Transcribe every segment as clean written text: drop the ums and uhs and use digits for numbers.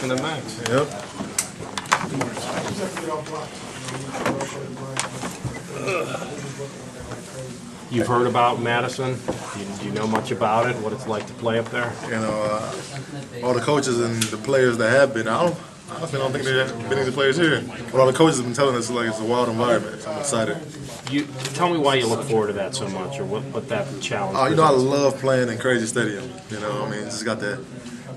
And then Max. Yep. You've heard about Madison. Do you know much about it? What it's like to play up there? You know, all the coaches and the players that have been, I honestly don't think there have been any players here. But all the coaches have been telling us it's a wild environment. So I'm excited. You tell me why you look forward to that so much, or what that challenge. You know, I love playing in crazy stadium. You know, I mean, just got the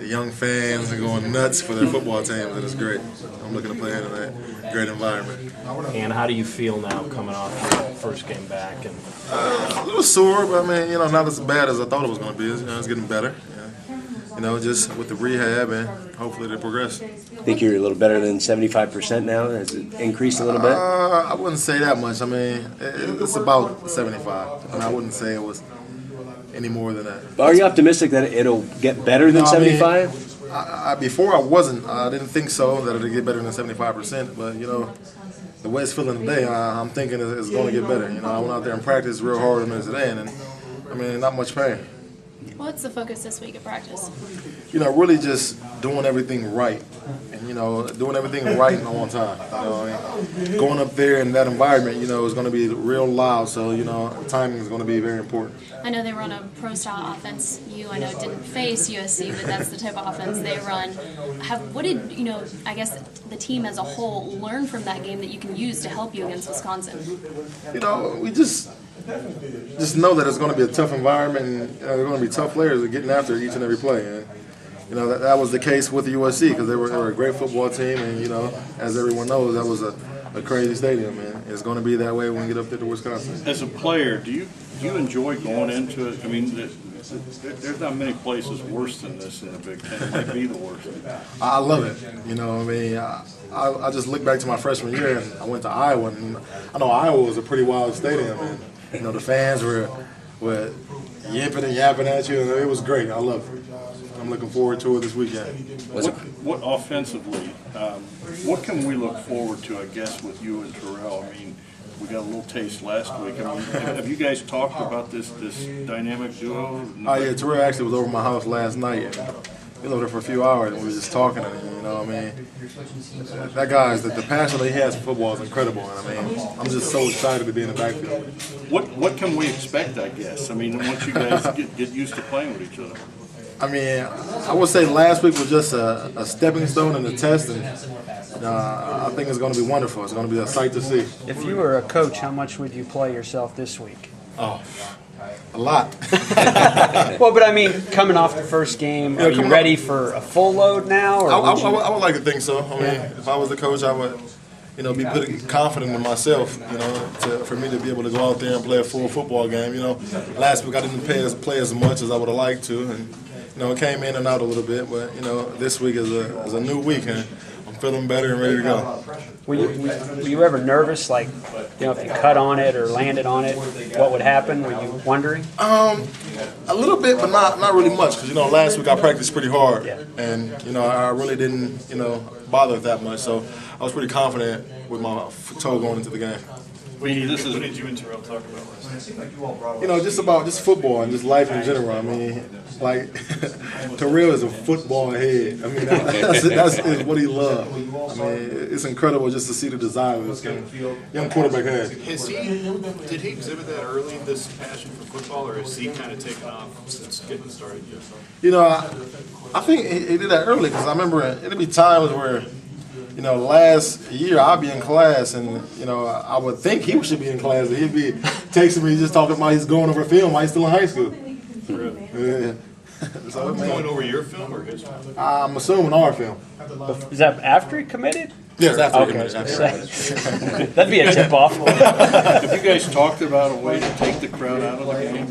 young fans and going nuts for their football teams, and it's great. I'm looking to play in that great environment. And how do you feel now coming off your first game back? And a little sore, but I mean, you know, not as bad as I thought it was going to be. You know, it's getting better. You know, just with the rehab and hopefully they progress. Think you're a little better than 75% now? Has it increased a little bit? I wouldn't say that much. I mean, it's about 75. I mean, I wouldn't say it was any more than that. But are you optimistic that it'll get better than 75? Before I wasn't. I didn't think so, that it'd get better than 75%. But, you know, the way it's feeling today, I'm thinking it's going to get better. You know, I went out there and practiced real hard a minute today, and I mean, not much pain. What's the focus this week at practice? You know, really just doing everything right. And, you know, doing everything right and on time. You know, I mean, going up there in that environment, you know, is going to be real loud. So, you know, timing is going to be very important. I know they run a pro-style offense. I know, didn't face USC, but that's the type of offense they run. What did, you know, I guess the team as a whole learn from that game that you can use to help you against Wisconsin? You know, we just know that it's going to be a tough environment, and there are going to be tough players getting after each and every play. And you know that was the case with the USC because they were a great football team, and you know, as everyone knows, that was a crazy stadium, and it's going to be that way when we get up there to Wisconsin. As a player, do you enjoy going into it? I mean, there's not many places worse than this in the Big Ten. It might be the worst. I love it. You know, I mean, I just look back to my freshman year, and I went to Iowa, and I know Iowa was a pretty wild stadium, and you know, the fans were yipping and yapping at you, and it was great. I love it. I'm looking forward to it this weekend. What offensively, what can we look forward to, I guess, with you and Terrell? I mean, we got a little taste last week. I mean, have you guys talked about this dynamic duo? Oh, yeah, Terrell actually was over my house last night. And we were there for a few hours, and we were just talking, and you know, I mean, that guy, the passion that he has for football is incredible, and I mean, I'm just so excited to be in the backfield. What can we expect, I guess? I mean, once you guys get used to playing with each other. I mean, I would say last week was just a stepping stone and a test, and I think it's going to be wonderful. It's going to be a sight to see. If you were a coach, how much would you play yourself this week? Oh, a lot. Well, but I mean, coming off the first game, are you ready for a full load now? Or I would like to think so. I mean, if I was the coach, I would, you know, be pretty confident in myself, you know, for me to be able to go out there and play a full football game. You know, last week I didn't play as much as I would have liked to, and you know, it came in and out a little bit. But you know, this week is a new week, and I'm feeling better and ready to go. Were you ever nervous, like, you know, if you cut on it or landed on it, what would happen? Were you wondering? A little bit, but not really much, because you know, last week I practiced pretty hard, and you know, I really didn't, you know, bother that much. So I was pretty confident with my toe going into the game. What did you and Terrell talk about last night? You know, just football and just life in general. I mean, like, Terrell is a football head. I mean, that's what he loves. I mean, it's incredible just to see the desire this young quarterback has. Did he exhibit that early, this passion for football, or has he kind of taken off since getting started? You know, I think he did that early, because I remember it'd be times where, you know, last year I'd be in class, and you know, I would think he should be in class, and he'd be texting me just talking about he's going over film while he's still in high school. Really? Yeah. So, going over your film or his film? I'm assuming our film. Is that after he committed? Yes, after he Okay. committed. That'd be a tip-off. Have you guys talked about a way to take the crowd out of the game?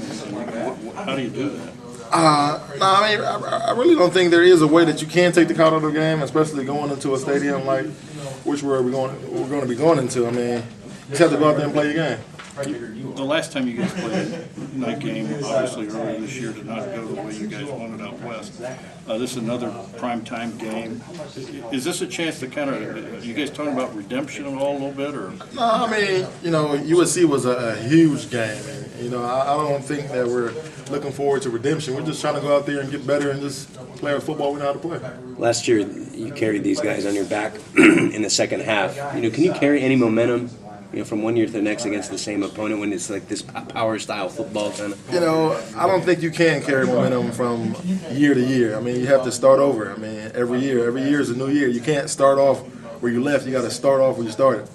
How do you do that? No, I mean, I really don't think there is a way that you can take the crowd out of the game, especially going into a stadium like which we're going to be going into. I mean, you just have to go out there and play your game. The last time you guys played a night game, obviously earlier this year, did not go the way you guys wanted out west. This is another primetime game. Is this a chance to kind of, you guys talking about redemption at all a little bit, or? No, I mean, USC was a huge game. And, I don't think that we're looking forward to redemption. We're just trying to go out there and get better and just play our football we know how to play. Last year, you carried these guys on your back in the second half. Can you carry any momentum, from one year to the next against the same opponent when it's like this power style football kind of? I don't think you can carry momentum from year to year. I mean, you have to start over. I mean, every year is a new year. You can't start off where you left. You got to start off where you started.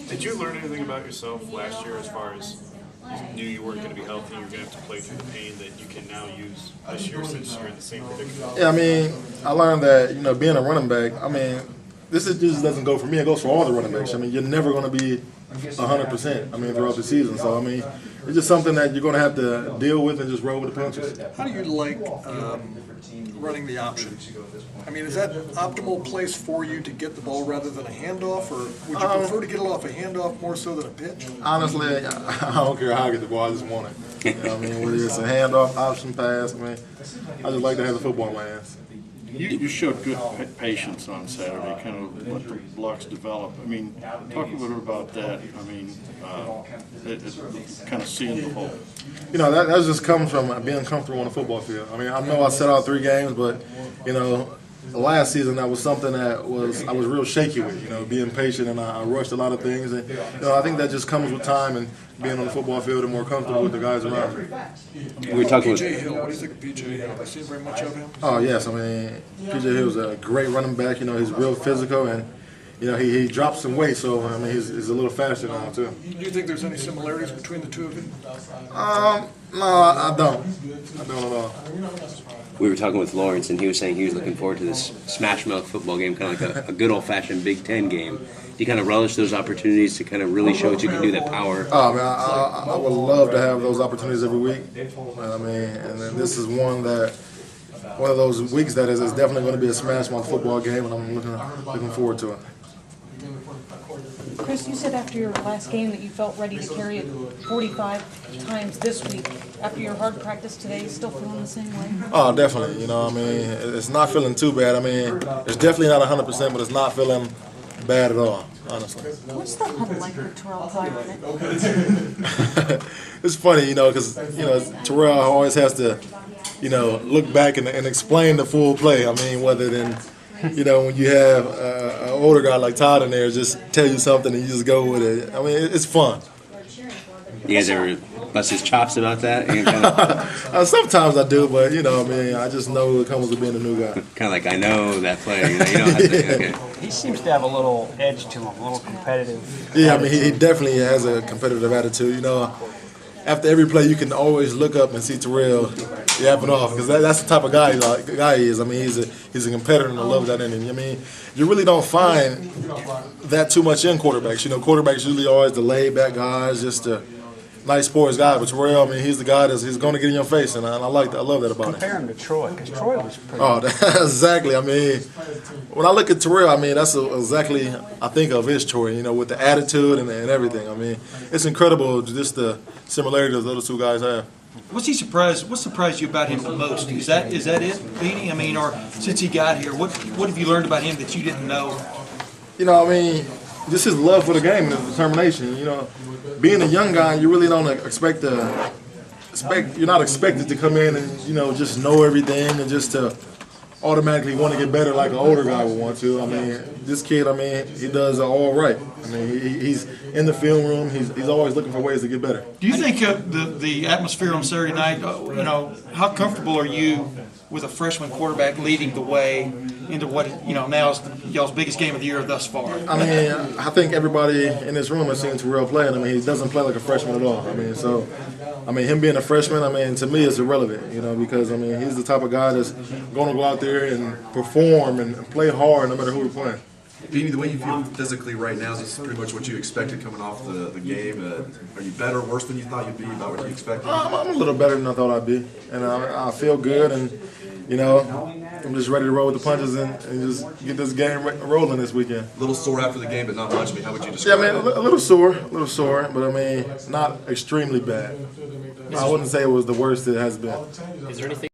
Did you learn anything about yourself last year as far as you knew you weren't going to be healthy, you were going to have to play through the pain that you can now use this year since you're in the same predicament? Yeah, I mean, I learned that, being a running back, I mean, this just doesn't go for me. It goes for all the running backs. I mean, you're never going to be 100%, throughout the season. So, I mean, it's just something that you're going to have to deal with and just roll with the punches. How do you like running the option? I mean, is that optimal place for you to get the ball rather than a handoff, or would you prefer to get it off a handoff more so than a pitch? Honestly, I don't care how I get the ball. I just want it. Whether it's a handoff, option, pass, I just like to have the football in my hands. You showed good patience on Saturday, kind of let the blocks develop. I mean, talk a little bit about that. I mean, it's kind of seeing the whole. That just comes from being comfortable on the football field. I mean, I know I set out 3 games, but, last season that was something that I was real shaky with, being patient, and I rushed a lot of things. And, I think that just comes with time and being on the football field and more comfortable with the guys around me. We were talking P.J. with Hill, what do you think of P.J. Hill? Have you seen very much of him? Oh, yes. I mean, P.J. Hill's a great running back. He's real physical, and, he dropped some weight, so, he's a little faster now, too. Do you think there's any similarities between the two of you? No, I don't. I don't at all. we were talking with Lawrence, and he was saying he was looking forward to this smash mouth football game, kind of like a good old fashioned Big Ten game. Do you kind of relish those opportunities to kind of really show what you can do, that power? Oh man, I would love to have those opportunities every week. And then this is one of those weeks that is definitely going to be a smash mouth football game, and I'm looking forward to it. Chris, you said after your last game that you felt ready to carry it 45 times this week. After your hard practice today, still feeling the same way? Oh, definitely. It's not feeling too bad. It's definitely not 100%, but it's not feeling bad at all, honestly. What's the huddle like with Terrell Pryor? It's funny, because, Terrell always has to, look back and explain the full play. Whether than, when you have an older guy like Todd in there, just tell you something and you just go with it. It's fun. You guys ever bust his chops about that? You kind of, Sometimes I do, but, I just know it comes with being a new guy. kind of like, I know that player. You don't have to, okay. He seems to have a little edge to him, a little competitive. Yeah, he definitely has a competitive attitude. After every play, you can always look up and see Terrell yapping off, because that's the type of guy he is. He's a competitor, and I love that in him. You really don't find that too much in quarterbacks. Quarterbacks usually always the laid-back guys, just a nice sports guy. But Terrell, he's the guy he's going to get in your face, and I like that. I love that about him. Compare him to Troy, because Troy was pretty. Oh, exactly. When I look at Terrell, that's exactly I think of his Troy. with the attitude and everything. It's incredible just the similarity that those two guys have. What surprised you about him the most? Is that it, Beanie? Or since he got here, what have you learned about him that you didn't know? Just his love for the game and his determination. Being a young guy, you really don't you're not expected to come in and just know everything and just to automatically want to get better like an older guy would want to. This kid, he does all right. He's in the film room. He's always looking for ways to get better. Do you think the atmosphere on Saturday night, how comfortable are you with a freshman quarterback leading the way into what, now is y'all's biggest game of the year thus far? I think everybody in this room has seen Terrell play, and he doesn't play like a freshman at all. Him being a freshman, to me, is irrelevant, because, he's the type of guy that's going to go out there and perform and play hard no matter who we're playing. Beanie, the way you feel physically right now, is this pretty much what you expected coming off the game? Are you better, worse than you thought you'd be, about what you expected? I'm a little better than I thought I'd be, and I feel good, and I'm just ready to roll with the punches and just get this game rolling this weekend. A little sore after the game, but not much. I mean, how would you Yeah, describe I mean, it? a little sore, but I mean, not extremely bad. I wouldn't say it was the worst it has been. Is there anything